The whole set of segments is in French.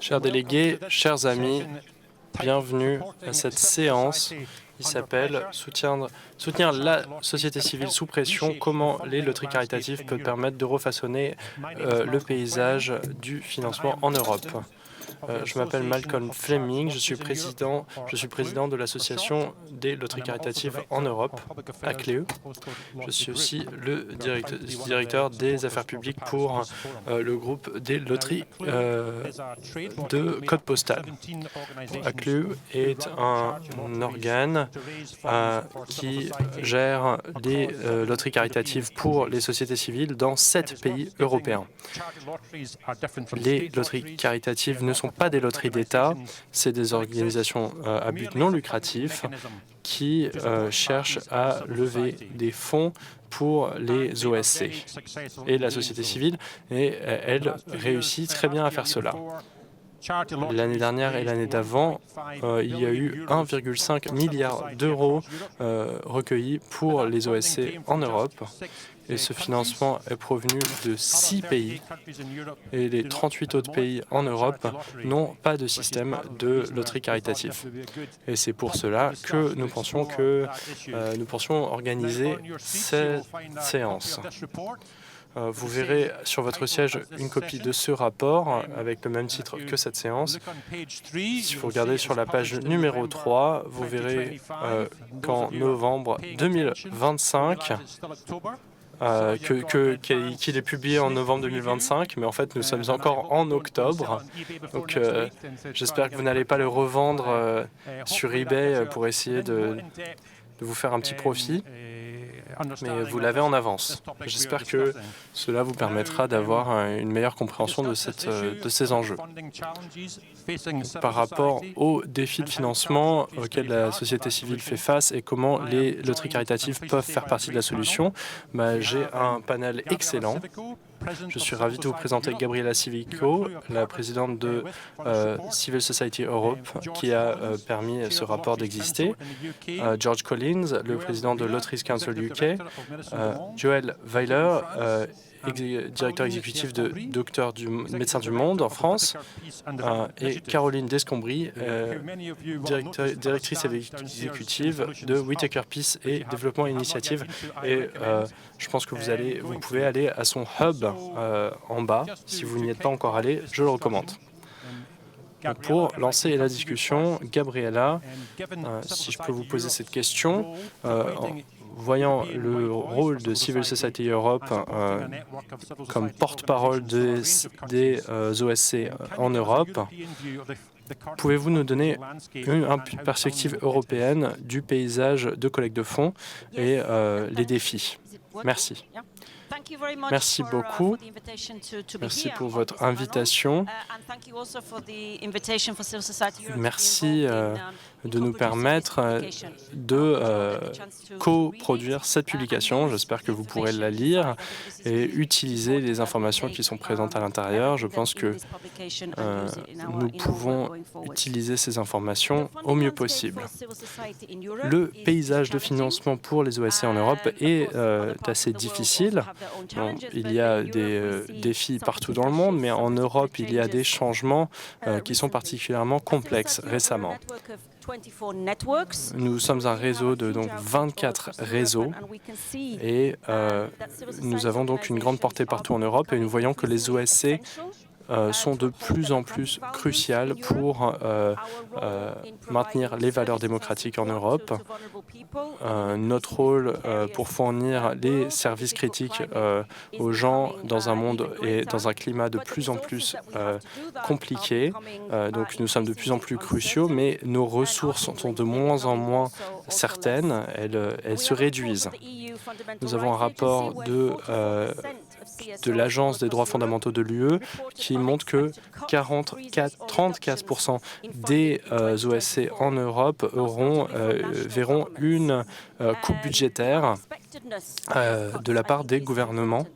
Chers délégués, chers amis, bienvenue à cette séance qui s'appelle Soutenir la société civile sous pression, comment les loteries caritatives peuvent permettre de refaçonner le paysage du financement en Europe. Je m'appelle Malcolm Fleming, je suis président de l'association des loteries caritatives en Europe, ACLEE. Je suis aussi le directeur des affaires publiques pour le groupe des loteries de code postal. ACLEE est un organe qui gère les loteries caritatives pour les sociétés civiles dans 7 pays européens. Les loteries caritatives ne sont pas des loteries d'État, c'est des organisations à but non lucratif qui cherchent à lever des fonds pour les OSC. Et la société civile, elle réussit très bien à faire cela. L'année dernière et l'année d'avant, il y a eu 1,5 milliard d'euros recueillis pour les OSC en Europe. Et ce financement est provenu de 6 pays. Et les 38 autres pays en Europe n'ont pas de système de loterie caritative. Et c'est pour cela que nous pensions organiser cette séance. Vous verrez sur votre siège une copie de ce rapport avec le même titre que cette séance. Si vous regardez sur la page numéro 3, vous verrez qu'en novembre 2025, qu'il est publié en novembre 2025, mais en fait nous sommes encore en octobre. Donc j'espère que vous n'allez pas le revendre sur eBay pour essayer de vous faire un petit profit, mais vous l'avez en avance. J'espère que cela vous permettra d'avoir une meilleure compréhension de ces enjeux. Par rapport aux défis de financement auxquels la société civile fait face et comment les loteries caritatives peuvent faire partie de la solution, j'ai un panel excellent. Je suis ravi de vous présenter Gabriela Civico, la présidente de Civil Society Europe, qui a permis ce rapport d'exister. George Collins, le président de Lotteries Council UK. Joël Weiler, directeur exécutif de Médecins du Monde en France, et Caroline Descombry, directrice exécutive de Whitaker Peace et Développement Initiative. Et je pense que vous pouvez aller à son hub en bas. Si vous n'y êtes pas encore allé, je le recommande. Donc pour lancer la discussion, Gabriela, si je peux vous poser cette question, voyant le rôle de Civil Society Europe comme porte-parole des OSC en Europe, pouvez-vous nous donner une perspective européenne du paysage de collecte de fonds et les défis? Merci. Merci beaucoup. Merci pour votre invitation. Merci de nous permettre de coproduire cette publication. J'espère que vous pourrez la lire et utiliser les informations qui sont présentes à l'intérieur. Je pense que nous pouvons utiliser ces informations au mieux possible. Le paysage de financement pour les OSC en Europe est assez difficile. Bon, il y a des défis partout dans le monde, mais en Europe, il y a des changements qui sont particulièrement complexes récemment. Nous sommes un réseau de 24 réseaux et nous avons donc une grande portée partout en Europe et nous voyons que les OSC sont de plus en plus cruciales pour maintenir les valeurs démocratiques en Europe. Notre rôle pour fournir les services critiques aux gens dans un monde et dans un climat de plus en plus compliqué. Donc nous sommes de plus en plus cruciaux, mais nos ressources sont de moins en moins certaines. Elles se réduisent. Nous avons un rapport de l'Agence des droits fondamentaux de l'UE qui montre que 34% des OSC en Europe verront une coupe budgétaire de la part des gouvernements.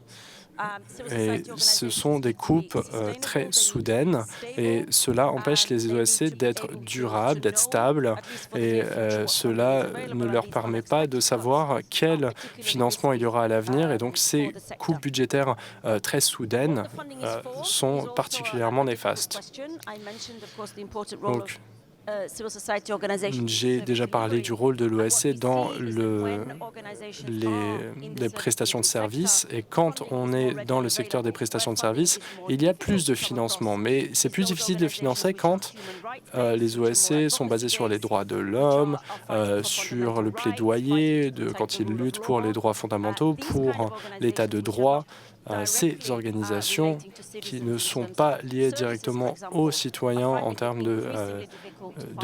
Et ce sont des coupes très soudaines et cela empêche les OSC d'être durables, d'être stables et cela ne leur permet pas de savoir quel financement il y aura à l'avenir et donc ces coupes budgétaires très soudaines sont particulièrement néfastes. Donc, j'ai déjà parlé du rôle de l'OSC dans les prestations de services et quand on est dans le secteur des prestations de services, il y a plus de financement, mais c'est plus difficile de financer quand les OSC sont basés sur les droits de l'homme, sur le plaidoyer, quand ils luttent pour les droits fondamentaux, pour l'état de droit. Ces organisations qui ne sont pas liées directement aux citoyens en termes de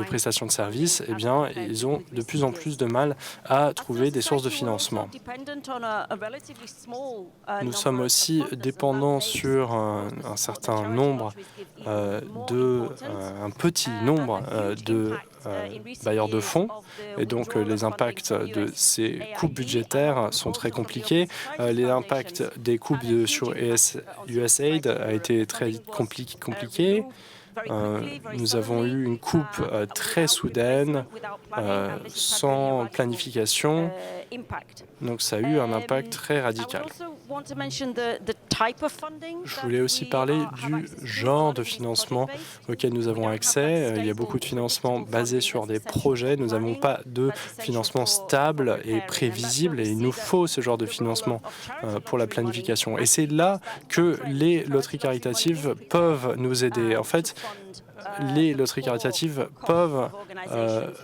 prestations de services, eh bien, ils ont de plus en plus de mal à trouver des sources de financement. Nous sommes aussi dépendants sur un certain nombre un petit nombre de bailleurs de fonds et donc les impacts de ces coupes budgétaires sont très compliqués. Les impacts des coupes sur USAID a été très compliqué. Nous avons eu une coupe très soudaine, sans planification, donc ça a eu un impact très radical. Je voulais aussi parler du genre de financement auquel nous avons accès. Il y a beaucoup de financements basés sur des projets. Nous n'avons pas de financement stable et prévisible et il nous faut ce genre de financement pour la planification. Et c'est là que les loteries caritatives peuvent nous aider. En fait, les loteries caritatives peuvent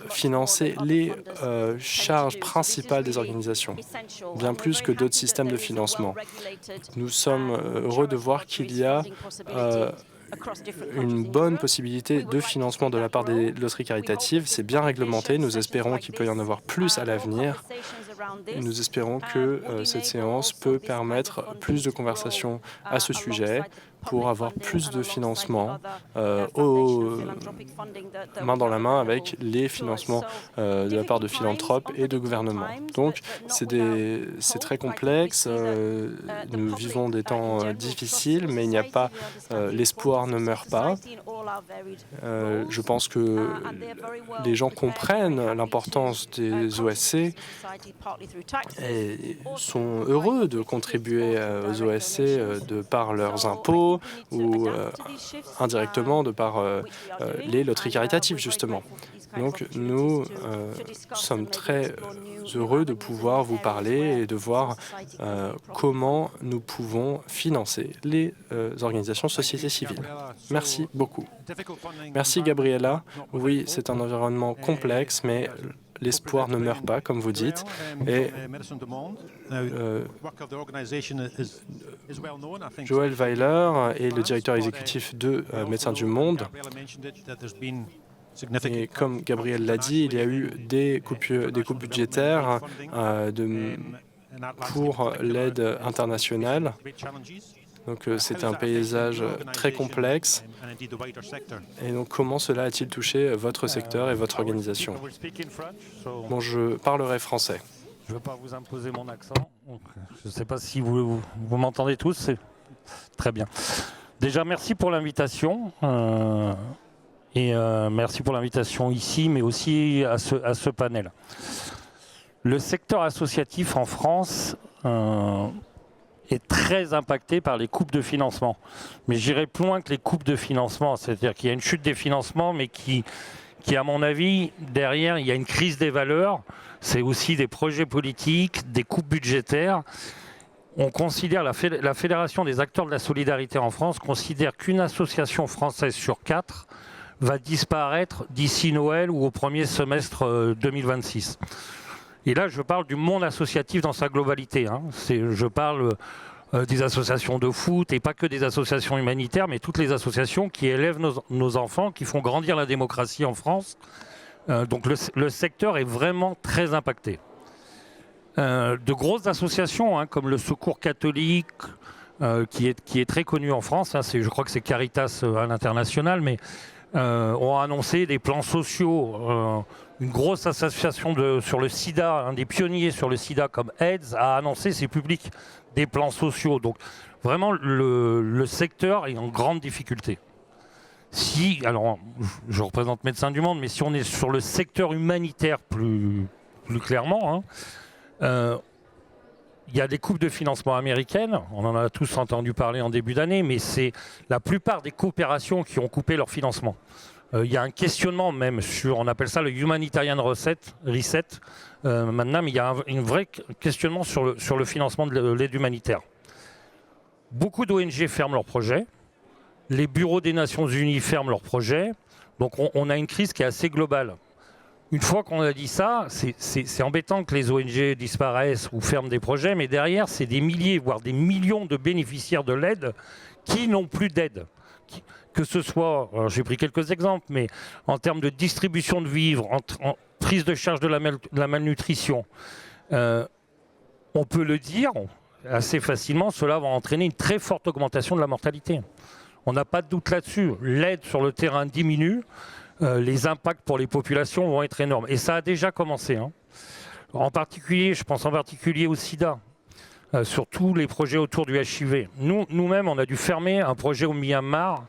financer les charges principales des organisations, bien plus que d'autres systèmes de financement. Nous sommes heureux de voir qu'il y a une bonne possibilité de financement de la part des loteries caritatives. C'est bien réglementé. Nous espérons qu'il peut y en avoir plus à l'avenir. Nous espérons que cette séance peut permettre plus de conversations à ce sujet pour avoir plus de financement main dans la main avec les financements de la part de philanthropes et de gouvernements. Donc, c'est très complexe. Nous vivons des temps difficiles, mais il n'y a pas l'espoir ne meurt pas. Je pense que les gens comprennent l'importance des OSC et sont heureux de contribuer aux OSC de par leurs impôts ou indirectement de par les loteries caritatives, justement. Donc, nous sommes très heureux de pouvoir vous parler et de voir comment nous pouvons financer les organisations de société civile. Merci beaucoup. Merci, Gabriela. Oui, c'est un environnement complexe, mais l'espoir ne meurt pas, comme vous dites. Et Joël Weiler est le directeur exécutif de Médecins du Monde. Et comme Gabriel l'a dit, il y a eu des coupes budgétaires pour l'aide internationale. Donc c'est un paysage très complexe. Et donc comment cela a-t-il touché votre secteur et votre organisation? Bon, je parlerai français. Je ne veux pas vous imposer mon accent. Je ne sais pas si vous m'entendez tous. C'est très bien. Déjà, merci pour l'invitation. Merci pour l'invitation ici, mais aussi à ce panel. Le secteur associatif en France est très impacté par les coupes de financement. Mais j'irai plus loin que les coupes de financement, c'est-à-dire qu'il y a une chute des financements, mais qui, à mon avis, derrière, il y a une crise des valeurs. C'est aussi des projets politiques, des coupes budgétaires. On considère, la Fédération des acteurs de la solidarité en France considère qu'une association française sur 4 va disparaître d'ici Noël ou au premier semestre 2026. Et là, je parle du monde associatif dans sa globalité. Je parle des associations de foot et pas que des associations humanitaires, mais toutes les associations qui élèvent nos enfants, qui font grandir la démocratie en France. Donc le secteur est vraiment très impacté. De grosses associations comme le Secours catholique, qui est très connu en France, je crois que c'est Caritas à l'international, mais ont annoncé des plans sociaux. Une grosse association sur le sida, un des pionniers sur le sida comme AIDS, a annoncé, c'est public, des plans sociaux. Donc Vraiment, le secteur est en grande difficulté. Alors, je représente Médecins du Monde, mais si on est sur le secteur humanitaire plus clairement, il y a des coupes de financement américaines, on en a tous entendu parler en début d'année, mais c'est la plupart des coopérations qui ont coupé leur financement. Il y a un questionnement même sur, on appelle ça le Humanitarian Reset, maintenant, mais il y a un vrai questionnement sur le financement de l'aide humanitaire. Beaucoup d'ONG ferment leurs projets, les bureaux des Nations Unies ferment leurs projets, donc on a une crise qui est assez globale. Une fois qu'on a dit ça, c'est embêtant que les ONG disparaissent ou ferment des projets, mais derrière, c'est des milliers, voire des millions de bénéficiaires de l'aide qui n'ont plus d'aide. Que ce soit, j'ai pris quelques exemples, mais en termes de distribution de vivres, en prise de charge de la malnutrition, on peut le dire assez facilement, cela va entraîner une très forte augmentation de la mortalité. On n'a pas de doute là-dessus. L'aide sur le terrain diminue. Les impacts pour les populations vont être énormes. Et ça a déjà commencé. En particulier, je pense en particulier au sida, sur tous les projets autour du HIV. Nous-mêmes, on a dû fermer un projet au Myanmar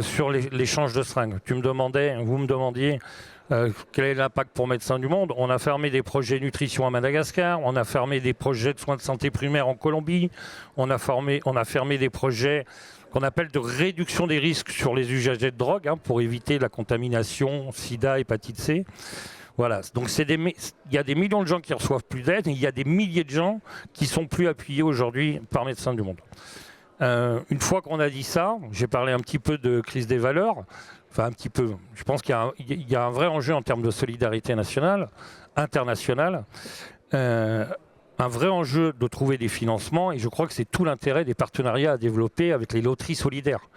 sur l'échange de seringues. Vous me demandiez quel est l'impact pour Médecins du Monde. On a fermé des projets nutrition à Madagascar, on a fermé des projets de soins de santé primaire en Colombie, on a fermé des projets qu'on appelle de réduction des risques sur les usagers de drogue, pour éviter la contamination, sida, hépatite C. Voilà, donc il y a des millions de gens qui reçoivent plus d'aide et il y a des milliers de gens qui sont plus appuyés aujourd'hui par Médecins du Monde. Une fois qu'on a dit ça, j'ai parlé un petit peu de crise des valeurs, enfin un petit peu, je pense qu'il y a un vrai enjeu en termes de solidarité nationale, internationale, un vrai enjeu de trouver des financements, et je crois que c'est tout l'intérêt des partenariats à développer avec les loteries solidaires,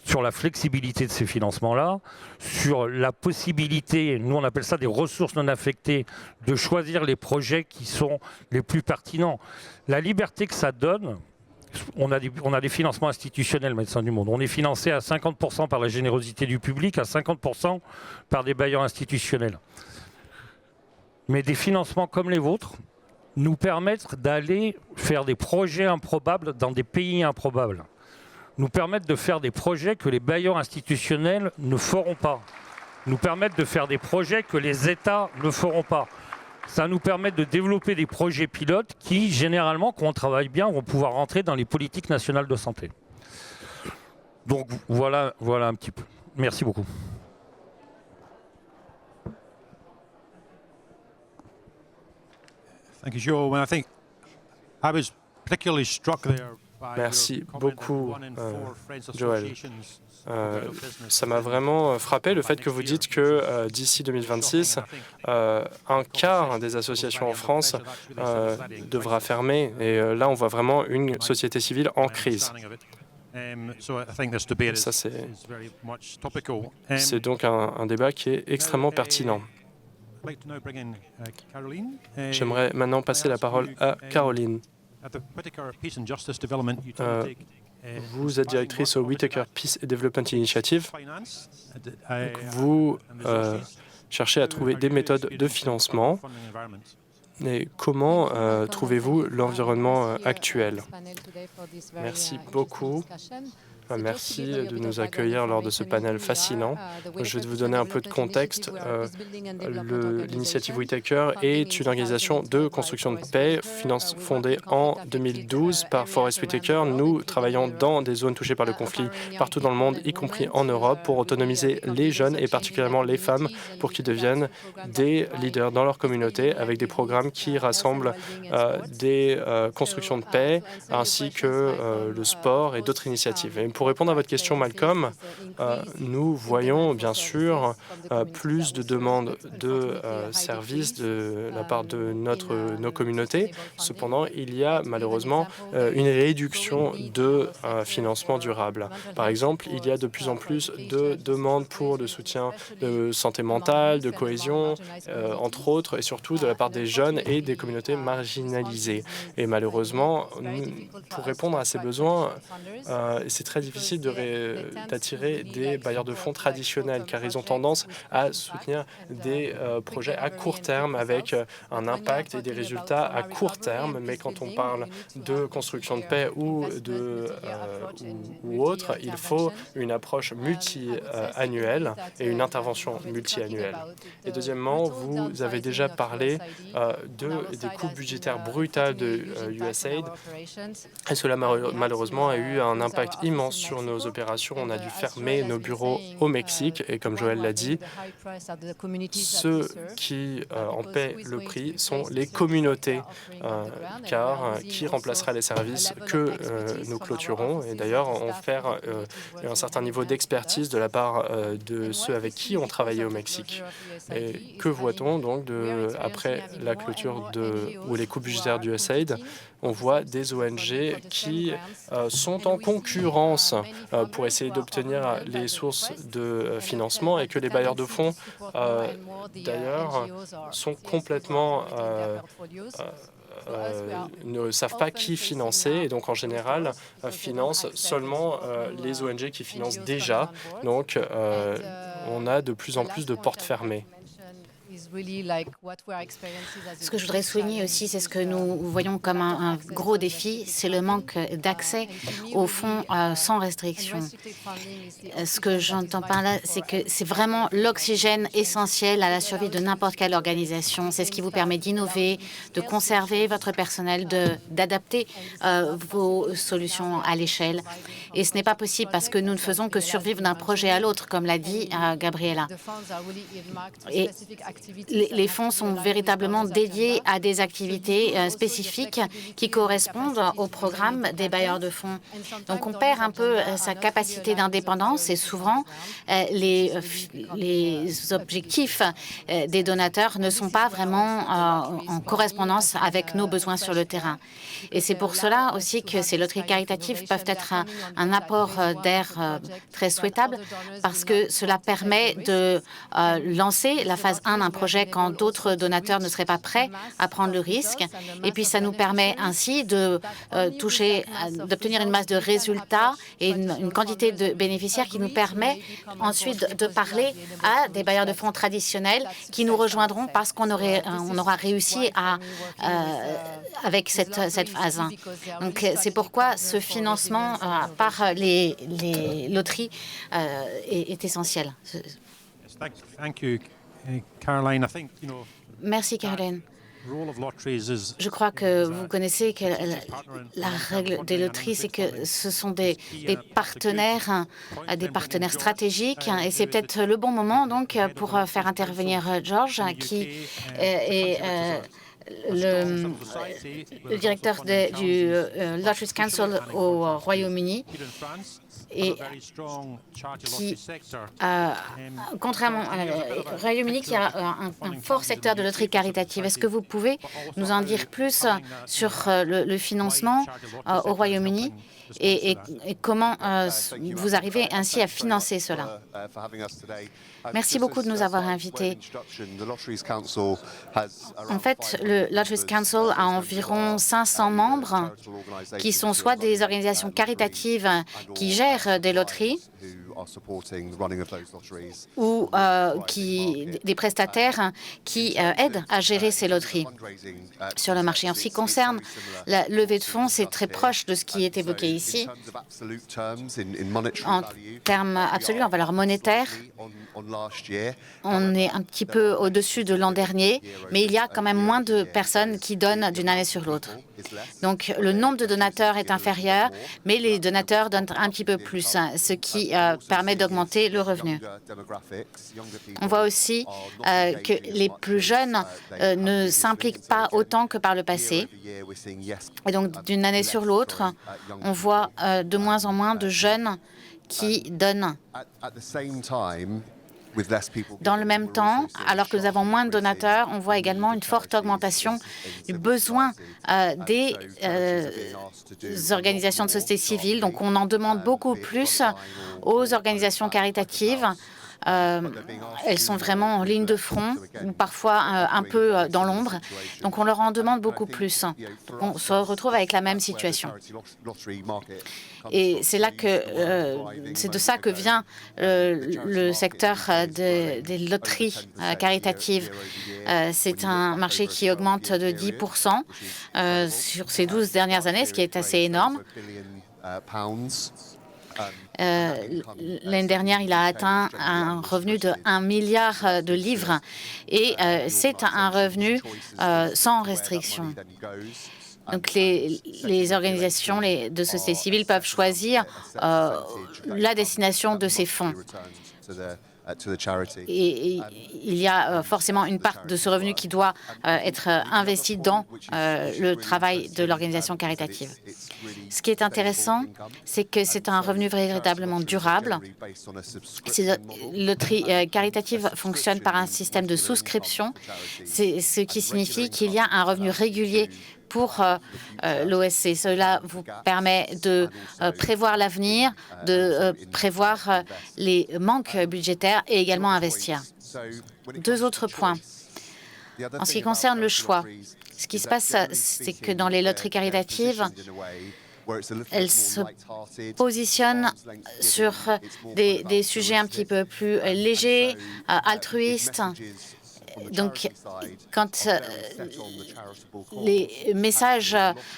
sur la flexibilité de ces financements-là, sur la possibilité, nous on appelle ça des ressources non affectées, de choisir les projets qui sont les plus pertinents. La liberté que ça donne, on a des financements institutionnels, Médecins du Monde. On est financé à 50% par la générosité du public, à 50% par des bailleurs institutionnels. Mais des financements comme les vôtres nous permettent d'aller faire des projets improbables dans des pays improbables. Nous permettent de faire des projets que les bailleurs institutionnels ne feront pas. Nous permettent de faire des projets que les États ne feront pas. Ça nous permet de développer des projets pilotes qui, généralement, quand on travaille bien, vont pouvoir rentrer dans les politiques nationales de santé. Donc voilà un petit peu. Merci beaucoup. Thank you, Joe. Well, I think I was particularly struck there by Merci your comment beaucoup, that 1 in 4 Friends Joël. Associations Ça m'a vraiment frappé le fait que vous dites que d'ici 2026, un quart des associations en France devra fermer. Et là, on voit vraiment une société civile en crise. Ça, c'est donc un débat qui est extrêmement pertinent. J'aimerais maintenant passer la parole à Caroline. Vous êtes directrice au Whitaker Peace and Development Initiative. Donc, vous cherchez à trouver des méthodes de financement. Et comment trouvez-vous l'environnement actuel? Merci beaucoup. Merci de nous accueillir lors de ce panel fascinant. Je vais vous donner un peu de contexte. L'initiative Whitaker est une organisation de construction de paix fondée en 2012 par Forest Whitaker. Nous travaillons dans des zones touchées par le conflit partout dans le monde, y compris en Europe, pour autonomiser les jeunes et particulièrement les femmes pour qu'ils deviennent des leaders dans leur communauté avec des programmes qui rassemblent des constructions de paix ainsi que le sport et d'autres initiatives. Et pour répondre à votre question, Malcolm, nous voyons bien sûr plus de demandes de services de la part de nos communautés. Cependant, il y a malheureusement une réduction de financement durable. Par exemple, il y a de plus en plus de demandes pour le soutien de santé mentale, de cohésion, entre autres, et surtout de la part des jeunes et des communautés marginalisées. Et malheureusement, pour répondre à ces besoins, c'est très difficile d'attirer des bailleurs de fonds traditionnels, car ils ont tendance à soutenir des projets à court terme avec un impact et des résultats à court terme. Mais quand on parle de construction de paix ou autre, il faut une approche multi-annuelle et une intervention multi-annuelle. Et deuxièmement, vous avez déjà parlé des coupes budgétaires brutales de USAID, et cela malheureusement a eu un impact immense sur nos opérations. On a dû fermer nos bureaux au Mexique, et comme Joël l'a dit, ceux qui en paient le prix sont les communautés, car qui remplacera les services que nous clôturons. Et d'ailleurs, on fait un certain niveau d'expertise de la part de ceux avec qui on travaillait au Mexique. Et que voit-on donc après la clôture ou les coupes budgétaires du USAID? On voit des ONG qui sont en concurrence pour essayer d'obtenir les sources de financement, et que les bailleurs de fonds, d'ailleurs, sont complètement ne savent pas qui financer, et donc en général financent seulement les ONG qui financent déjà. Donc on a de plus en plus de portes fermées. Ce que je voudrais souligner aussi, c'est ce que nous voyons comme un gros défi, c'est le manque d'accès aux fonds sans restriction. Ce que j'entends par là, c'est que c'est vraiment l'oxygène essentiel à la survie de n'importe quelle organisation. C'est ce qui vous permet d'innover, de conserver votre personnel, d'adapter vos solutions à l'échelle. Et ce n'est pas possible parce que nous ne faisons que survivre d'un projet à l'autre, comme l'a dit Gabriela. Et les fonds sont véritablement dédiés à des activités spécifiques qui correspondent au programme des bailleurs de fonds. Donc on perd un peu sa capacité d'indépendance, et souvent les objectifs des donateurs ne sont pas vraiment en correspondance avec nos besoins sur le terrain. Et c'est pour cela aussi que ces loteries caritatives peuvent être un apport d'air très souhaitable, parce que cela permet de lancer la phase 1 d'un projet quand d'autres donateurs ne seraient pas prêts à prendre le risque. Et puis, ça nous permet ainsi d'obtenir une masse de résultats et une quantité de bénéficiaires qui nous permet ensuite de parler à des bailleurs de fonds traditionnels qui nous rejoindront parce qu'on aura réussi avec cette phase 1. Donc, c'est pourquoi ce financement par les loteries est essentiel. Thank you, Caroline. I think, Merci, Caroline. Je crois que vous connaissez que la règle des loteries, c'est que ce sont des partenaires stratégiques, et c'est peut-être le bon moment donc pour faire intervenir George, qui est le directeur du Lotteries Council au Royaume-Uni, et qui, contrairement au Royaume-Uni, qui a un fort secteur de loterie caritative. Est-ce que vous pouvez nous en dire plus sur le financement au Royaume-Uni et comment vous arrivez ainsi à financer cela? Merci beaucoup de nous avoir invités. En fait, le Lotteries Council a environ 500 membres qui sont soit des organisations caritatives qui gèrent des loteries ou des prestataires qui aident à gérer ces loteries sur le marché. En ce qui concerne la levée de fonds, c'est très proche de ce qui est évoqué ici. En termes absolus, en valeur monétaire, on est un petit peu au-dessus de l'an dernier, mais il y a quand même moins de personnes qui donnent d'une année sur l'autre. Donc, le nombre de donateurs est inférieur, mais les donateurs donnent un petit peu plus, ce qui permet d'augmenter le revenu. On voit aussi que les plus jeunes ne s'impliquent pas autant que par le passé. Et donc, d'une année sur l'autre, on voit de moins en moins de jeunes qui donnent. Dans le même temps, alors que nous avons moins de donateurs, on voit également une forte augmentation du besoin des organisations de société civile. Donc, on en demande beaucoup plus aux organisations caritatives elles sont vraiment en ligne de front, ou parfois un peu dans l'ombre. Donc on leur en demande beaucoup plus. Donc, on se retrouve avec la même situation. Et c'est là que c'est de ça que vient le secteur des loteries caritatives. C'est un marché qui augmente de 10% sur ces 12 dernières années, ce qui est assez énorme. L'année dernière, il a atteint un revenu de 1 milliard de livres et c'est un revenu sans restriction. Donc les organisations de société civile peuvent choisir la destination de ces fonds. Et il y a forcément une part de ce revenu qui doit être investie dans le travail de l'organisation caritative. Ce qui est intéressant, c'est que c'est un revenu véritablement durable. Ces loteries caritatives fonctionnent par un système de souscription, ce qui signifie qu'il y a un revenu régulier pour l'OSC. Cela vous permet de prévoir l'avenir, de prévoir les manques budgétaires et également investir. Deux autres points. En ce qui concerne le choix, ce qui se passe, c'est que dans les loteries caritatives, elles se positionnent sur des sujets un petit peu plus légers, altruistes. Donc, quand les messages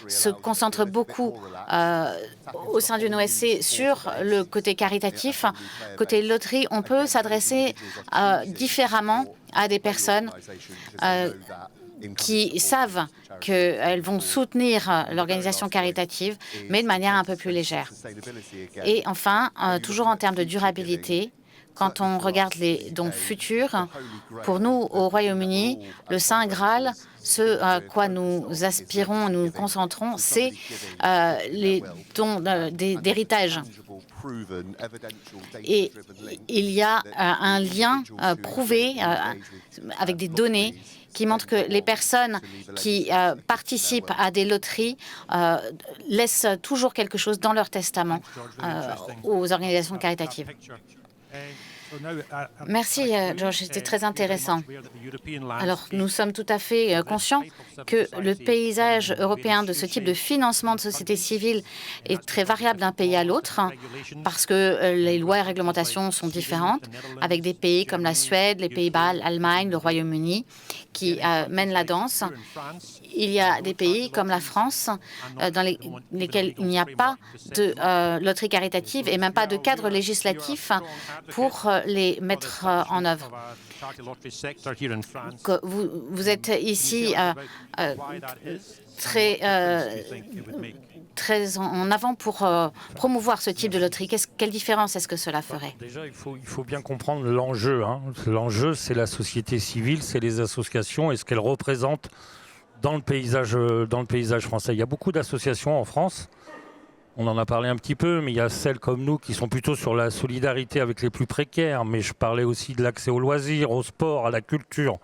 se concentrent beaucoup au sein d'une OSC sur le côté caritatif, côté loterie, on peut s'adresser différemment à des personnes qui savent qu'elles vont soutenir l'organisation caritative, mais de manière un peu plus légère. Et enfin, toujours en termes de durabilité, quand on regarde les dons futurs, pour nous, au Royaume-Uni, le Saint Graal, ce à quoi nous aspirons, nous nous concentrons, c'est les dons d'héritage. Et il y a un lien prouvé avec des données qui montrent que les personnes qui participent à des loteries laissent toujours quelque chose dans leur testament aux organisations caritatives. Merci, George, c'était très intéressant. Alors, nous sommes tout à fait conscients que le paysage européen de ce type de financement de société civile est très variable d'un pays à l'autre, parce que les lois et réglementations sont différentes, avec des pays comme la Suède, les Pays-Bas, l'Allemagne, le Royaume-Uni, qui mènent la danse. Il y a des pays comme la France, dans lesquels il n'y a pas de loterie caritative et même pas de cadre législatif pour les mettre en œuvre. Vous êtes ici très en avant pour promouvoir ce type de loterie. Quelle différence est-ce que cela ferait? Déjà, il faut bien comprendre l'enjeu. L'enjeu, c'est la société civile, c'est les associations et ce qu'elles représentent dans le paysage français. Il y a beaucoup d'associations en France. On en a parlé un petit peu, mais il y a celles comme nous qui sont plutôt sur la solidarité avec les plus précaires. Mais je parlais aussi de l'accès aux loisirs, au sport, à la culture.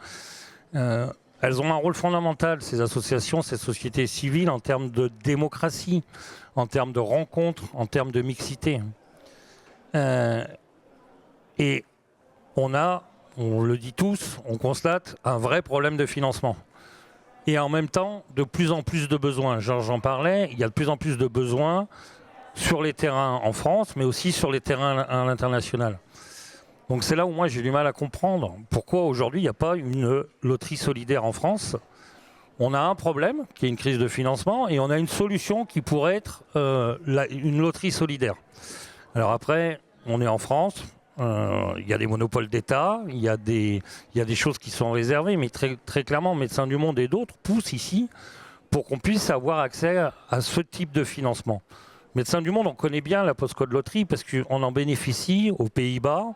Elles ont un rôle fondamental, ces associations, ces sociétés civiles, en termes de démocratie, en termes de rencontres, en termes de mixité. Et on le dit tous, on constate un vrai problème de financement. Et en même temps, de plus en plus de besoins. Georges en parlait, il y a de plus en plus de besoins sur les terrains en France, mais aussi sur les terrains à l'international. Donc c'est là où moi j'ai du mal à comprendre pourquoi aujourd'hui il n'y a pas une loterie solidaire en France. On a un problème, qui est une crise de financement, et on a une solution qui pourrait être une loterie solidaire. Alors après, on est en France. Il y a des monopoles d'État, il y a des choses qui sont réservées, mais très, très clairement, Médecins du Monde et d'autres poussent ici pour qu'on puisse avoir accès à ce type de financement. Médecins du Monde, on connaît bien la postcode loterie parce qu'on en bénéficie aux Pays-Bas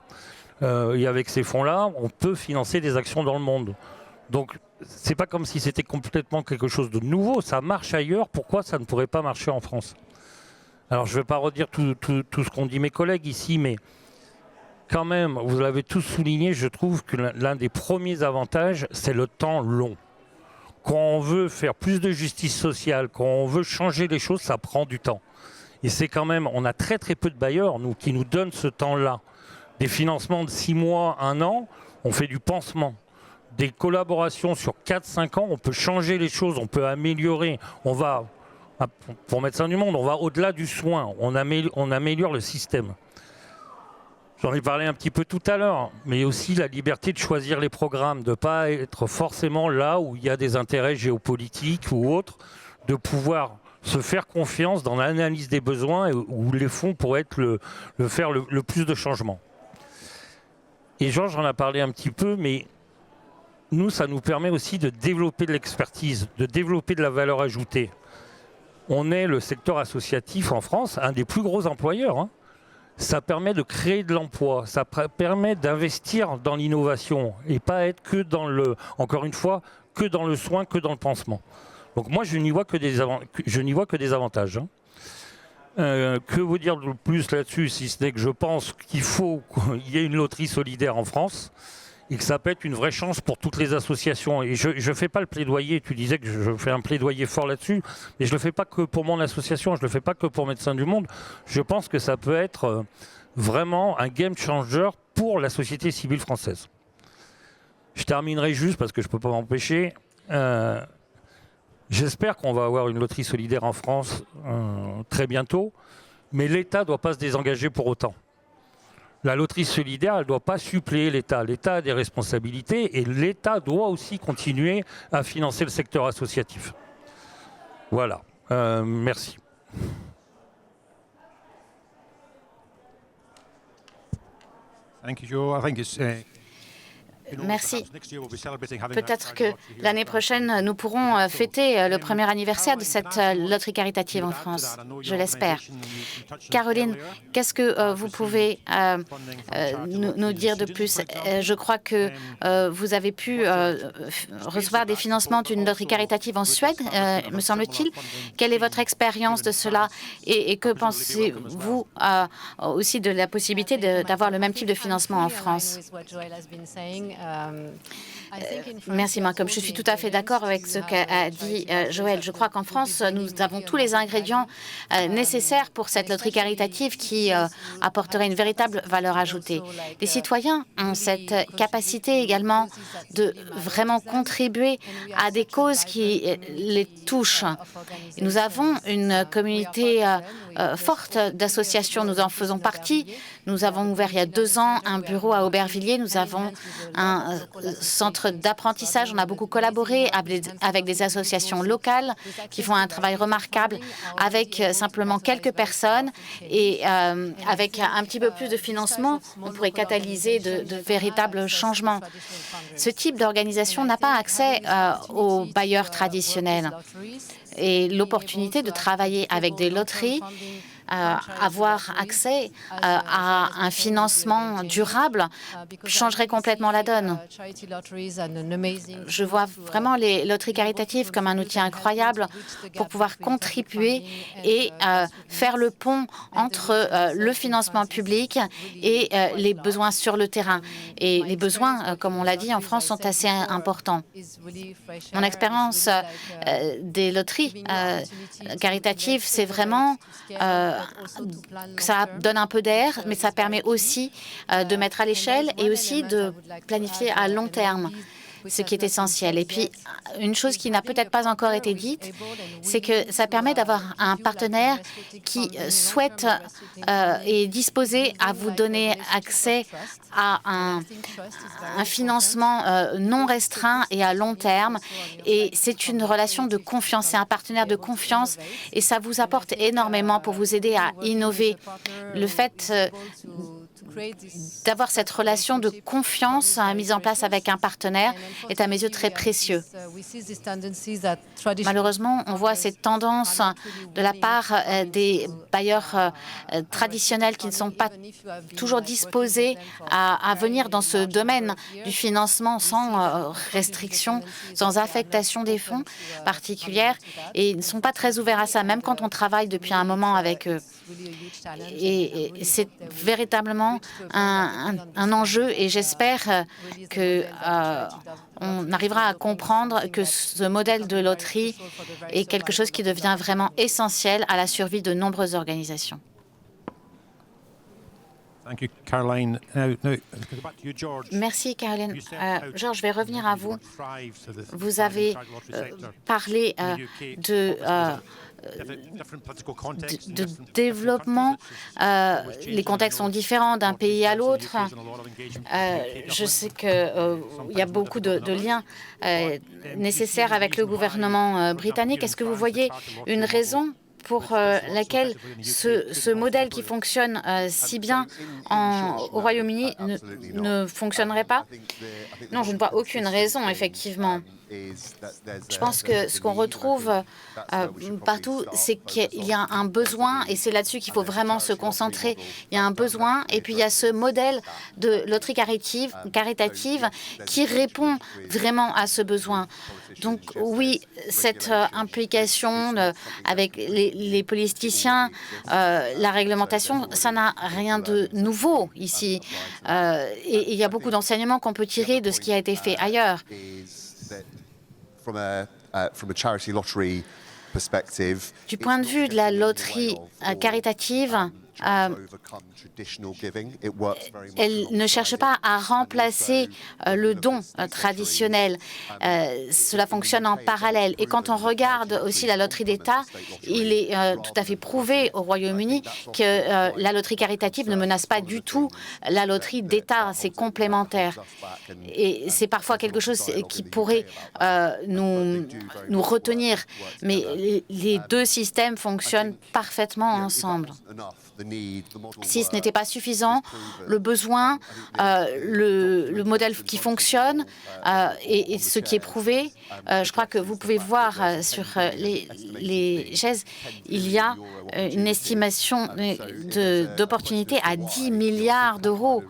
et avec ces fonds-là, on peut financer des actions dans le monde. Donc, c'est pas comme si c'était complètement quelque chose de nouveau, ça marche ailleurs, pourquoi ça ne pourrait pas marcher en France? Alors, je ne vais pas redire tout ce qu'ont dit mes collègues ici, mais quand même, vous l'avez tous souligné, je trouve que l'un des premiers avantages, c'est le temps long. Quand on veut faire plus de justice sociale, quand on veut changer les choses, ça prend du temps. Et c'est quand même, on a très très peu de bailleurs, nous, qui nous donnent ce temps-là. Des financements de 6 mois, 1 an, on fait du pansement. Des collaborations sur 4-5 ans, on peut changer les choses, on peut améliorer. On va, pour Médecins du Monde, on va au-delà du soin, on améliore le système. J'en ai parlé un petit peu tout à l'heure, mais aussi la liberté de choisir les programmes, de ne pas être forcément là où il y a des intérêts géopolitiques ou autres, de pouvoir se faire confiance dans l'analyse des besoins et où les fonds pourraient être faire le plus de changements. Et Georges en a parlé un petit peu, mais nous, ça nous permet aussi de développer de l'expertise, de développer de la valeur ajoutée. On est le secteur associatif en France, un des plus gros employeurs, hein. Ça permet de créer de l'emploi, ça permet d'investir dans l'innovation et pas être que dans encore une fois, que dans le soin, que dans le pansement. Donc moi, je n'y vois que des avantages. Hein. Que vous dire de plus là-dessus, si ce n'est que je pense qu'il faut qu'il y ait une loterie solidaire en France et que ça peut être une vraie chance pour toutes les associations. Et je ne fais pas le plaidoyer, tu disais que je fais un plaidoyer fort là-dessus, mais je ne le fais pas que pour mon association, je ne le fais pas que pour Médecins du Monde. Je pense que ça peut être vraiment un game changer pour la société civile française. Je terminerai juste, parce que je ne peux pas m'empêcher, j'espère qu'on va avoir une loterie solidaire en France très bientôt, mais l'État ne doit pas se désengager pour autant. La loterie solidaire, elle ne doit pas suppléer l'État. L'État a des responsabilités et l'État doit aussi continuer à financer le secteur associatif. Voilà. Merci. Thank you, Joe. I think it's, Merci. Peut-être que l'année prochaine, nous pourrons fêter le premier anniversaire de cette loterie caritative en France. Je l'espère. Caroline, qu'est-ce que vous pouvez nous dire de plus? Je crois que vous avez pu recevoir des financements d'une loterie caritative en Suède, me semble-t-il. Quelle est votre expérience de cela et que pensez-vous aussi de la possibilité d'avoir le même type de financement en France? Merci Malcolm. Je suis tout à fait d'accord avec ce qu'a dit Joël. Je crois qu'en France, nous avons tous les ingrédients nécessaires pour cette loterie caritative qui apporterait une véritable valeur ajoutée. Les citoyens ont cette capacité également de vraiment contribuer à des causes qui les touchent. Nous avons une communauté forte d'associations. Nous en faisons partie. Nous avons ouvert il y a 2 ans un bureau à Aubervilliers. Nous avons un centre d'apprentissage. On a beaucoup collaboré avec des associations locales qui font un travail remarquable avec simplement quelques personnes et avec un petit peu plus de financement, on pourrait catalyser de véritables changements. Ce type d'organisation n'a pas accès aux bailleurs traditionnels et l'opportunité de travailler avec des loteries, avoir accès à un financement durable changerait complètement la donne. Je vois vraiment les loteries caritatives comme un outil incroyable pour pouvoir contribuer et faire le pont entre le financement public et les besoins sur le terrain. Et les besoins, comme on l'a dit, en France sont assez importants. Mon expérience des loteries caritatives, c'est vraiment que ça donne un peu d'air, mais ça permet aussi de mettre à l'échelle et aussi de planifier à long terme, ce qui est essentiel. Et puis, une chose qui n'a peut-être pas encore été dite, c'est que ça permet d'avoir un partenaire qui souhaite et est disposé à vous donner accès à un financement non restreint et à long terme. Et c'est une relation de confiance, c'est un partenaire de confiance et ça vous apporte énormément pour vous aider à innover. Le fait d'avoir cette relation de confiance mise en place avec un partenaire est à mes yeux très précieux. Malheureusement, on voit cette tendance de la part des bailleurs traditionnels qui ne sont pas toujours disposés à venir dans ce domaine du financement sans restriction, sans affectation des fonds particulières et ils ne sont pas très ouverts à ça, même quand on travaille depuis un moment avec eux. Et c'est véritablement un enjeu et j'espère qu'on arrivera à comprendre que ce modèle de loterie est quelque chose qui devient vraiment essentiel à la survie de nombreuses organisations. Thank you, Caroline. Now, back to you, George. Merci, Caroline. Georges, je vais revenir à vous. Vous avez parlé de développement. Les contextes sont différents d'un pays à l'autre. Je sais qu'il y a beaucoup de liens nécessaires avec le gouvernement britannique. Est-ce que vous voyez une raison pour laquelle ce modèle qui fonctionne si bien au Royaume-Uni ne fonctionnerait pas? Non, je ne vois aucune raison, effectivement. Je pense que ce qu'on retrouve partout, c'est qu'il y a un besoin, et c'est là-dessus qu'il faut vraiment se concentrer. Il y a un besoin, et puis il y a ce modèle de loterie caritative qui répond vraiment à ce besoin. Donc oui, cette implication avec les politiciens, la réglementation, ça n'a rien de nouveau ici. Et il y a beaucoup d'enseignements qu'on peut tirer de ce qui a été fait ailleurs. Du point de vue de la loterie caritative, elle ne cherche pas à remplacer le don traditionnel. Cela fonctionne en parallèle. Et quand on regarde aussi la loterie d'État, il est tout à fait prouvé au Royaume-Uni que la loterie caritative ne menace pas du tout la loterie d'État. C'est complémentaire. Et c'est parfois quelque chose qui pourrait nous retenir. Mais les deux systèmes fonctionnent parfaitement ensemble. Si ce n'était pas suffisant, le besoin, le modèle qui fonctionne et ce qui est prouvé, je crois que vous pouvez voir sur les chaises, il y a une estimation d'opportunité à 10 milliards d'euros.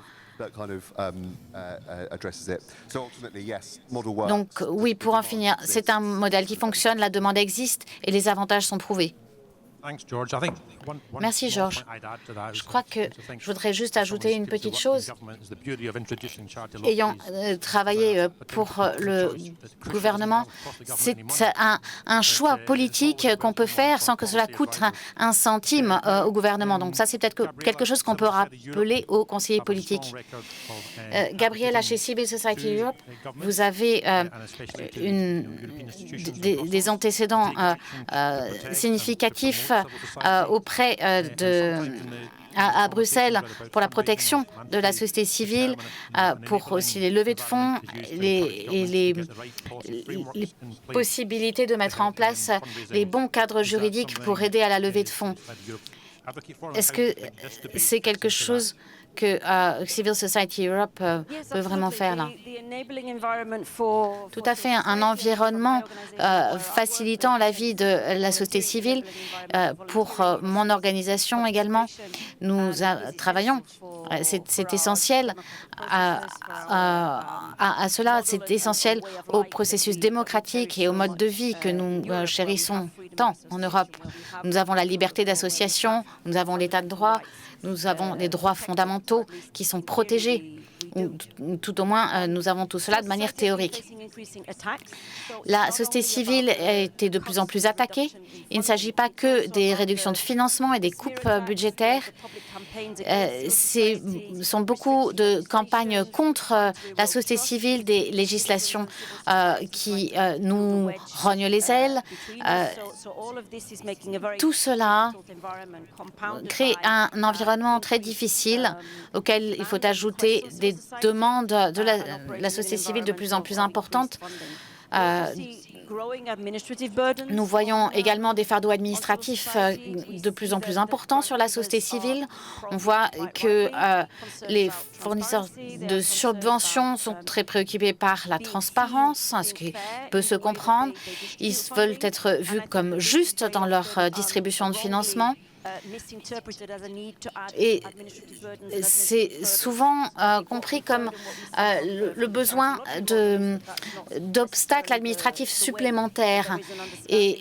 Donc oui, pour en finir, c'est un modèle qui fonctionne, la demande existe et les avantages sont prouvés. Merci, Georges. Je crois que je voudrais juste ajouter une petite chose. Ayant travaillé pour le gouvernement, c'est un choix politique qu'on peut faire sans que cela coûte un centime au gouvernement. Donc ça, c'est peut-être quelque chose qu'on peut rappeler aux conseillers politiques. Gabriela, chez Civil Society Europe, vous avez des antécédents significatifs auprès à Bruxelles pour la protection de la société civile, pour aussi les levées de fonds et les possibilités de mettre en place les bons cadres juridiques pour aider à la levée de fonds. Est-ce que c'est quelque chose que Civil Society Europe peut vraiment faire là? Tout à fait, un environnement facilitant la vie de la société civile. Pour mon organisation également, nous travaillons. C'est essentiel à cela, c'est essentiel au processus démocratique et au mode de vie que nous chérissons tant en Europe. Nous avons la liberté d'association, nous avons l'état de droit, nous avons les droits fondamentaux qui sont protégés. Tout au moins, nous avons tout cela de manière théorique. La société civile a été de plus en plus attaquée. Il ne s'agit pas que des réductions de financement et des coupes budgétaires. Ce sont beaucoup de campagnes contre la société civile, des législations qui nous rognent les ailes. Tout cela crée un environnement très difficile auquel il faut ajouter des demandes de la société civile de plus en plus importantes. Nous voyons également des fardeaux administratifs de plus en plus importants sur la société civile. On voit que les fournisseurs de subventions sont très préoccupés par la transparence, ce qui peut se comprendre. Ils veulent être vus comme justes dans leur distribution de financement. Et c'est souvent compris comme le besoin d'obstacles administratifs supplémentaires. Et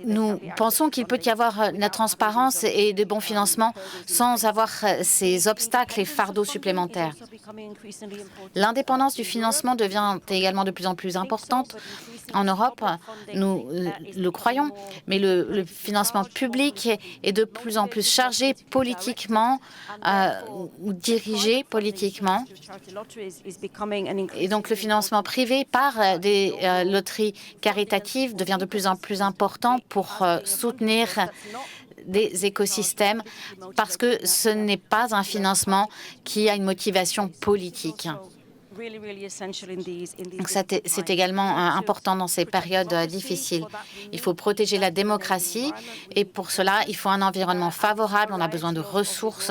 nous pensons qu'il peut y avoir de la transparence et de bons financements sans avoir ces obstacles et fardeaux supplémentaires. L'indépendance du financement devient également de plus en plus importante. En Europe, nous le croyons, mais le financement public est de plus en plus chargé politiquement ou dirigé politiquement. Et donc le financement privé par des loteries caritatives devient de plus en plus important pour soutenir des écosystèmes parce que ce n'est pas un financement qui a une motivation politique. C'est également important dans ces périodes difficiles. Il faut protéger la démocratie et pour cela, il faut un environnement favorable. On a besoin de ressources.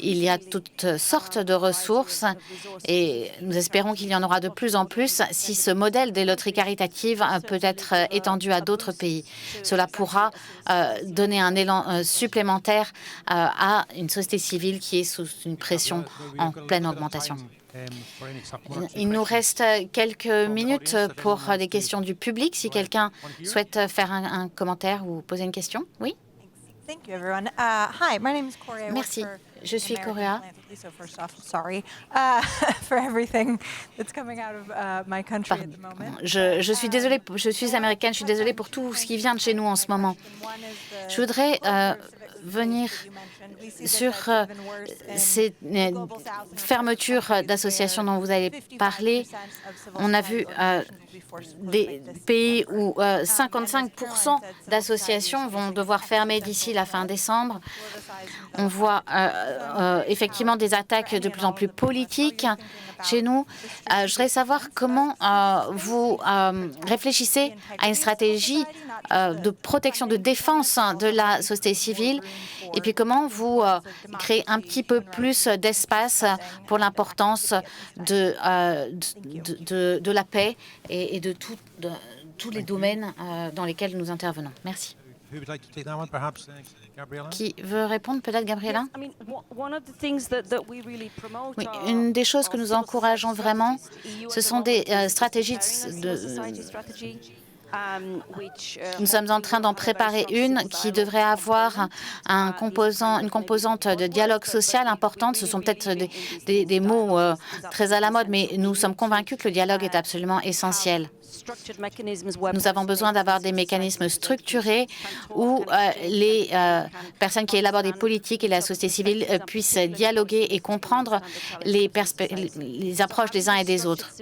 Il y a toutes sortes de ressources et nous espérons qu'il y en aura de plus en plus si ce modèle des loteries caritatives peut être étendu à d'autres pays. Cela pourra donner un élan supplémentaire à une société civile qui est sous une pression en pleine augmentation. Il nous reste quelques minutes pour des questions du public. Si quelqu'un souhaite faire un commentaire ou poser une question. Oui? Merci. Je suis Correa. Je suis désolée, je suis américaine, je suis désolée pour tout ce qui vient de chez nous en ce moment. Je voudrais venir sur ces fermetures d'associations dont vous avez parlé. On a vu des pays où 55% d'associations vont devoir fermer d'ici la fin décembre. On voit effectivement des attaques de plus en plus politiques chez nous. Je voudrais savoir comment vous réfléchissez à une stratégie de protection, de défense de la société civile et puis comment vous créez un petit peu plus d'espace pour l'importance de la paix et de tous les domaines dans lesquels nous intervenons. Merci. Qui veut répondre? Peut-être Gabriela? Oui, une des choses que nous encourageons vraiment, ce sont des stratégies nous sommes en train d'en préparer une qui devrait avoir une composante de dialogue social importante. Ce sont peut-être des mots très à la mode, mais nous sommes convaincus que le dialogue est absolument essentiel. Nous avons besoin d'avoir des mécanismes structurés où les personnes qui élaborent des politiques et la société civile puissent dialoguer et comprendre les approches des uns et des autres.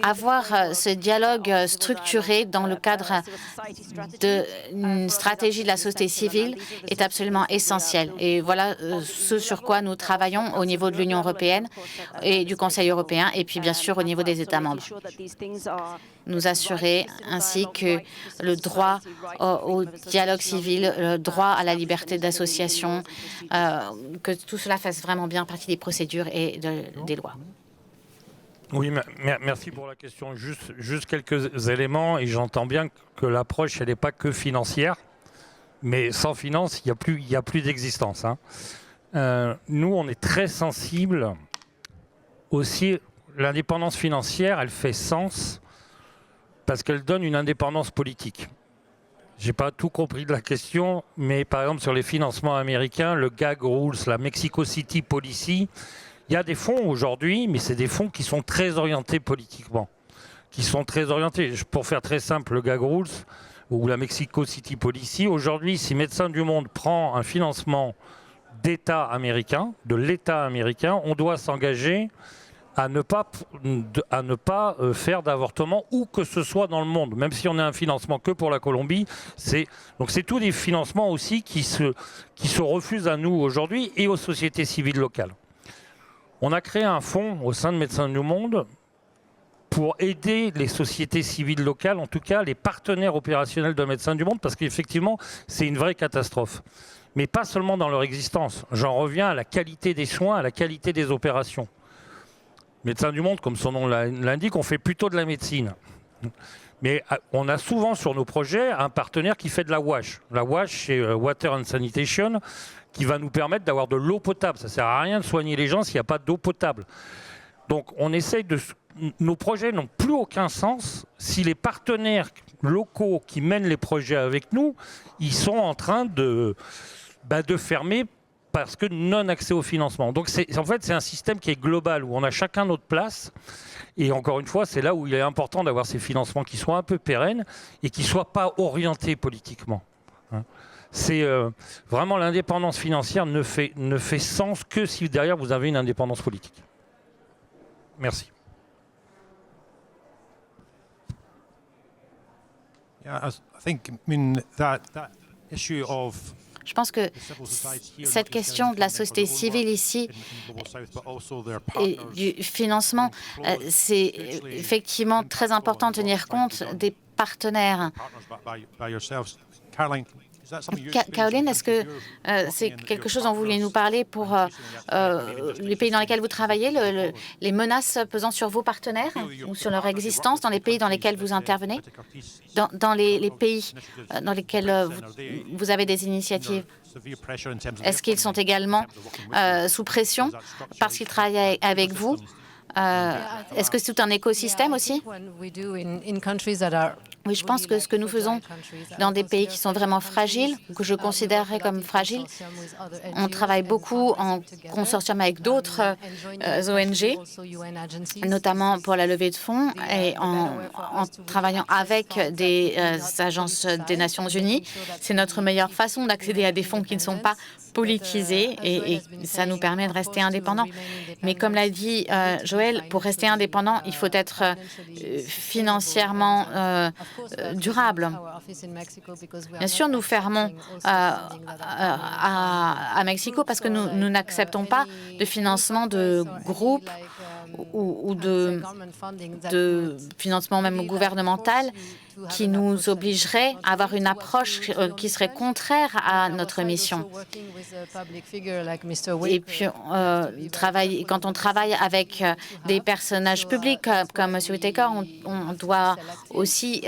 Avoir ce dialogue structuré dans le cadre d'une stratégie de la société civile est absolument essentiel. Et voilà ce sur quoi nous travaillons au niveau de l'Union européenne et du Conseil européen, et puis bien sûr au niveau des États membres. Nous assurer ainsi que le droit au dialogue civil, le droit à la liberté d'association, que tout cela fasse vraiment bien partie des procédures et des lois. Oui, merci pour la question. Juste quelques éléments, et j'entends bien que l'approche, elle n'est pas que financière, mais sans finance, il n'y a plus d'existence. Nous, on est très sensibles aussi. L'indépendance financière, elle fait sens parce qu'elle donne une indépendance politique. Je n'ai pas tout compris de la question, mais par exemple sur les financements américains, le Gag Rules, la Mexico City Policy, il y a des fonds aujourd'hui, mais c'est des fonds qui sont très orientés politiquement. Pour faire très simple, le Gag Rules ou la Mexico City Policy, aujourd'hui, si Médecins du Monde prend un financement d'État américain, de l'État américain, on doit s'engager à ne pas faire d'avortement où que ce soit dans le monde, même si on a un financement que pour la Colombie. Donc c'est tous des financements aussi qui se refusent à nous aujourd'hui et aux sociétés civiles locales. On a créé un fonds au sein de Médecins du Monde pour aider les sociétés civiles locales, en tout cas les partenaires opérationnels de Médecins du Monde, parce qu'effectivement c'est une vraie catastrophe. Mais pas seulement dans leur existence. J'en reviens à la qualité des soins, à la qualité des opérations. Médecins du Monde, comme son nom l'indique, on fait plutôt de la médecine. Mais on a souvent sur nos projets un partenaire qui fait de la WASH. La WASH, c'est Water and Sanitation, qui va nous permettre d'avoir de l'eau potable. Ça ne sert à rien de soigner les gens s'il n'y a pas d'eau potable. Donc on essaye de... Nos projets n'ont plus aucun sens si les partenaires locaux qui mènent les projets avec nous, ils sont en train de fermer parce que non accès au financement. Donc en fait, c'est un système qui est global, où on a chacun notre place. Et encore une fois, c'est là où il est important d'avoir ces financements qui soient un peu pérennes et qui ne soient pas orientés politiquement. C'est vraiment l'indépendance financière ne fait sens que si derrière vous avez une indépendance politique. Merci. Je pense que cette question de la société civile ici et du financement, c'est effectivement très important de tenir compte des partenaires. Caroline, est-ce que c'est quelque chose dont vous voulez nous parler pour les pays dans lesquels vous travaillez, les menaces pesant sur vos partenaires ou sur leur existence dans les pays dans lesquels vous intervenez, dans les pays dans lesquels vous avez des initiatives? Est-ce qu'ils sont également sous pression parce qu'ils travaillent avec vous? Est-ce que c'est tout un écosystème aussi? Oui, je pense que ce que nous faisons dans des pays qui sont vraiment fragiles, ou que je considérerais comme fragiles, on travaille beaucoup en consortium avec d'autres ONG, notamment pour la levée de fonds, et en travaillant avec des agences des Nations Unies. C'est notre meilleure façon d'accéder à des fonds qui ne sont pas politisés et ça nous permet de rester indépendants. Mais comme l'a dit Joël, pour rester indépendant, il faut être financièrement durable. Bien sûr, nous fermons à Mexico parce que nous n'acceptons pas de financement de groupes ou de financement même gouvernemental qui nous obligerait à avoir une approche qui serait contraire à notre mission. Et puis, quand on travaille avec des personnages publics comme M. Whitaker, on doit aussi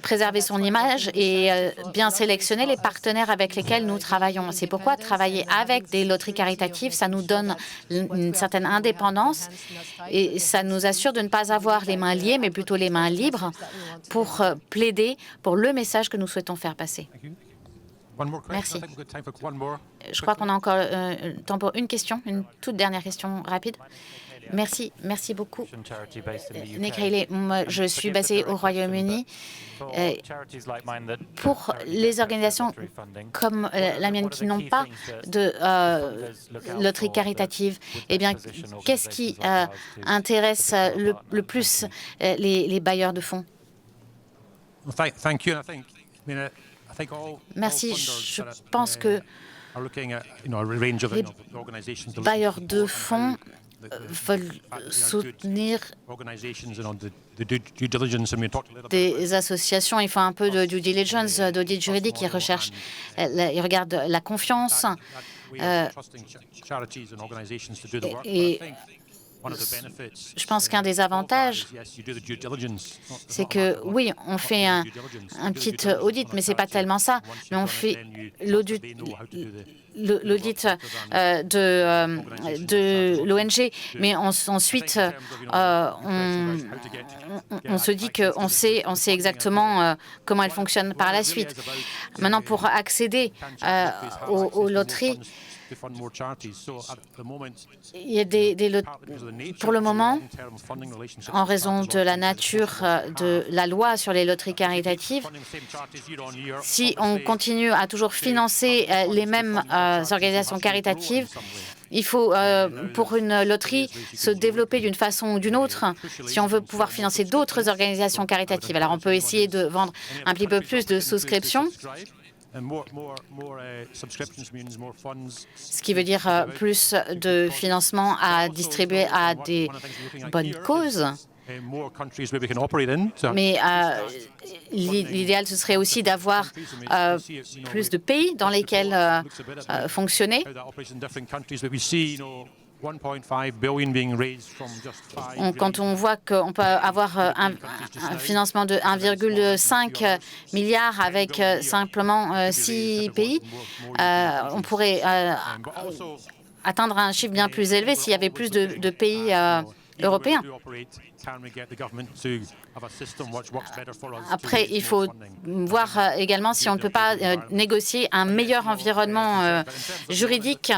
préserver son image et bien sélectionner les partenaires avec lesquels nous travaillons. C'est pourquoi travailler avec des loteries caritatives, ça nous donne une certaine indépendance et ça nous assure de ne pas avoir les mains liées, mais plutôt les mains libres pour plaider pour le message que nous souhaitons faire passer. Merci. Je crois qu'on a encore temps pour une question, une toute dernière question rapide. Merci, merci beaucoup. Nick Haley, moi, je suis basé au Royaume-Uni. Pour les organisations comme la mienne qui n'ont pas de loterie caritative, eh bien, qu'est-ce qui intéresse le plus les bailleurs de fonds? Merci. Je pense que les bailleurs de fonds veulent soutenir des associations. Il faut un peu de due diligence, d'audit juridique. Ils recherchent, ils regardent la confiance. Et je pense qu'un des avantages, c'est que, oui, on fait un petit audit, mais ce n'est pas tellement ça. Mais on fait l'audit de l'ONG, mais ensuite, on se dit qu'on sait exactement comment elle fonctionne par la suite. Maintenant, pour accéder aux loteries, il y a pour le moment, en raison de la nature de la loi sur les loteries caritatives, si on continue à toujours financer les mêmes organisations caritatives, il faut, pour une loterie, se développer d'une façon ou d'une autre si on veut pouvoir financer d'autres organisations caritatives. Alors, on peut essayer de vendre un petit peu plus de souscriptions, ce qui veut dire plus de financement à distribuer à des bonnes causes. Mais l'idéal, ce serait aussi d'avoir plus de pays dans lesquels fonctionner. Quand on voit qu'on peut avoir un financement de 1,5 milliard avec simplement 6 pays, on pourrait atteindre un chiffre bien plus élevé s'il y avait plus de pays européen. Après, il faut voir également si on ne peut pas négocier un meilleur environnement juridique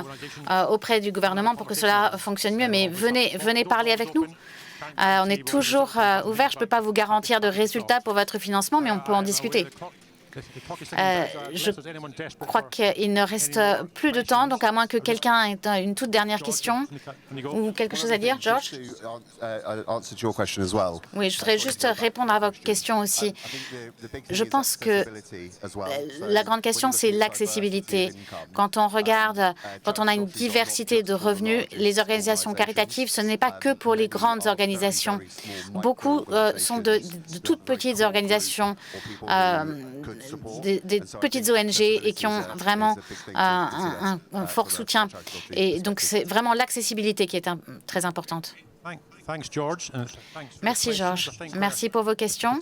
auprès du gouvernement pour que cela fonctionne mieux. Mais venez parler avec nous. On est toujours ouvert. Je ne peux pas vous garantir de résultats pour votre financement, mais on peut en discuter. Je crois qu'il ne reste plus de temps, donc à moins que quelqu'un ait une toute dernière question ou quelque chose à dire, George. Oui, je voudrais juste répondre à votre question aussi. Je pense que la grande question, c'est l'accessibilité. Quand on regarde, quand on a une diversité de revenus, les organisations caritatives, ce n'est pas que pour les grandes organisations. Beaucoup sont de toutes petites organisations, des petites ONG et qui ont vraiment un fort soutien. Et donc, c'est vraiment l'accessibilité qui est très importante. Merci, George. Merci pour vos questions.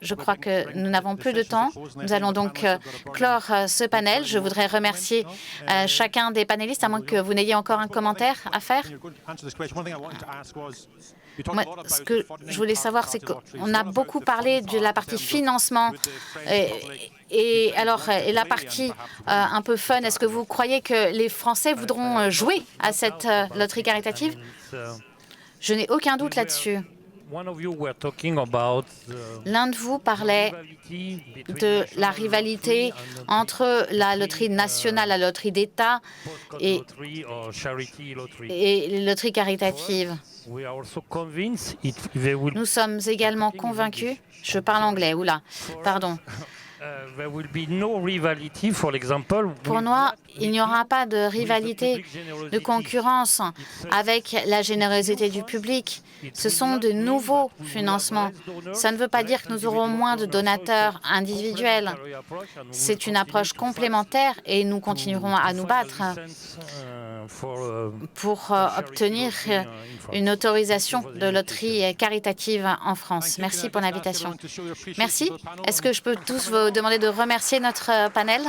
Je crois que nous n'avons plus de temps. Nous allons donc clore ce panel. Je voudrais remercier chacun des panélistes, à moins que vous n'ayez encore un commentaire à faire. Moi, ce que je voulais savoir, c'est qu'on a beaucoup parlé de la partie financement et la partie un peu fun. Est-ce que vous croyez que les Français voudront jouer à cette loterie caritative? Je n'ai aucun doute là-dessus. L'un de vous parlait de la rivalité entre la loterie nationale, la loterie d'État et les loteries caritatives. Nous sommes également convaincus, je parle anglais, oula, pardon. Pour moi, il n'y aura pas de rivalité, de concurrence avec la générosité du public. Ce sont de nouveaux financements. Ça ne veut pas dire que nous aurons moins de donateurs individuels. C'est une approche complémentaire et nous continuerons à nous battre pour obtenir une autorisation de loterie caritative en France. Merci pour l'invitation. Merci. Est-ce que je peux tous vous demander de remercier notre panel?